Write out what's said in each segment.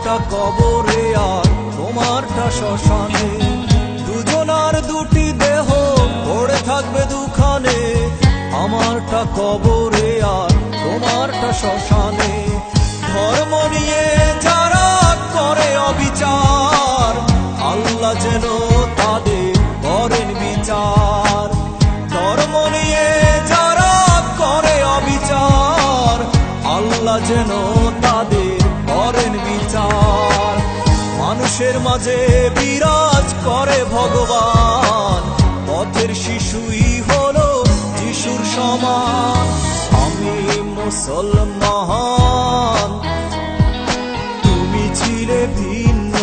আমারটা কবরে আর তোমারটা শ্মশানে। দুজনার দুটি দেহ পড়ে থাকবে দুখানে, আমারটা কবরে আর তোমারটা শ্মশানে। ধর্ম নিয়ে যারা করে অবিচার, আল্লাহ যেন তাদের করেন বিচার। ধর্ম নিয়ে যারা করে অবিচার, আল্লাহ যেন তাদের করেন বিচার। মানুষের মাঝে বিরাজ করে ভগবান, পথের শিশুই হলো যিশুর সমান। আমি মুসলমান, তুমি ছিলে ভিন্ন।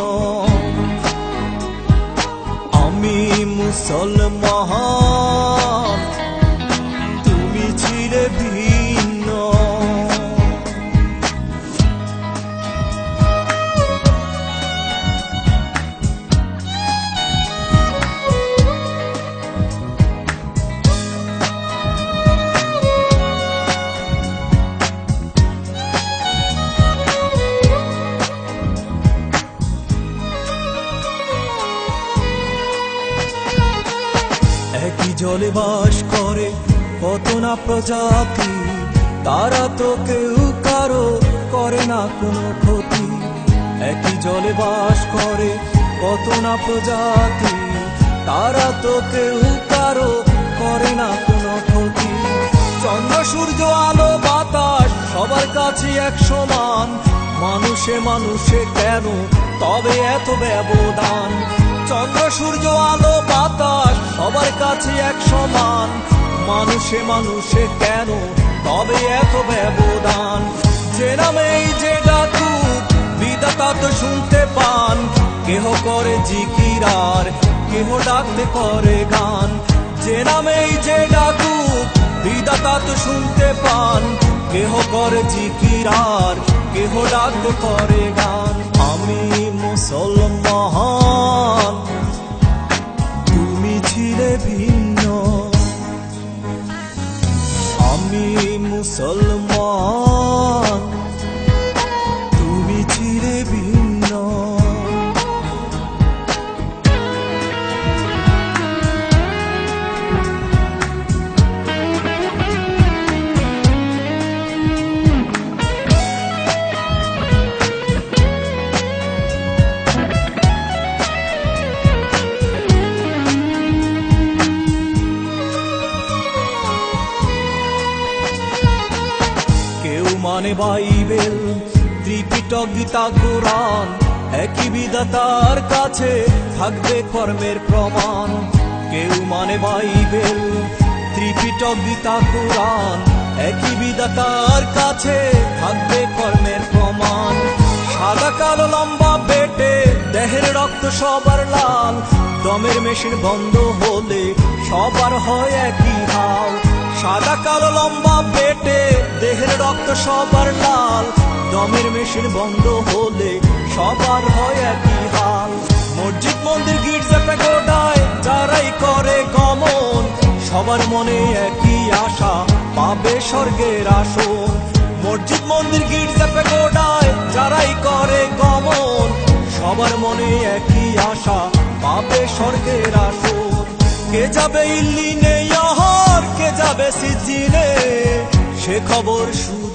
আমি মুসলমান, তুমি ছিলে ভিন্ন। একই জলে বাস করে কত না প্রজাতি, তারা তো কেউ কারো করে না কোনো ক্ষতি। একই জলে বাস করে কত না প্রজাতি, তারা তো কেউ কারো করে না কোনো ক্ষতি। চন্দ্র সূর্য আলো বাতাস সবার কাছে এক সমান, মানুষে মানুষে কেন তবে এত ব্যবধান? চন্দ্র সূর্য আলো বাতাস সবার কাছে এক সমান, মানুষে মানুষে কেন তবে এত ব্যবধান? যে নামেই যে ডাকুক বিধাতা তো শুনতে পান, কেহ করে জিকির আর কেহ ডাকতে করে গান। যে নামেই যে ডাকুক বিধাতা তো শুনতে পান, কেহ করে জিকির আর কেহ ডাকতে করে গান। আমি মুসলমান, তুমি ছিলে ভিন্ন। আমি মুসলমান, তুমি ছিলে ভিন্ন। মানে বাইবেল, ত্রিপিটক, গীতা, কোরআন, একই বিধাতার কাছে থাকবে কর্মের প্রমাণ। কেউ মানে বাইবেল, ত্রিপিটক, গীতা, কোরআন, একই বিধাতার কাছে থাকবে কর্মের প্রমাণ। সাদা কালো লম্বা বেটে দেহের রক্ত সবার লাল, দমের মেশিন বন্ধ হলে সবার হয় একই হাল। সাদা কালো লম্বা বেটে দেহের রক্ত সবার লাল, দমের মেশিন বন্ধ হলে সবার হয় একই হাল। মসজিদ মন্দির গির্জা প্যাগোডায় যারাই করে গমন, সবার মনে একই আশা পাবে স্বর্গের আসন। মসজিদ মন্দির গির্জা প্যাগোডায় যারাই করে গমন, সবার মনে একই আশা পাবে স্বর্গের আসন। কে যাবে ইল্লিনে, কে যাবে সিজিনে, সে খবর শুধু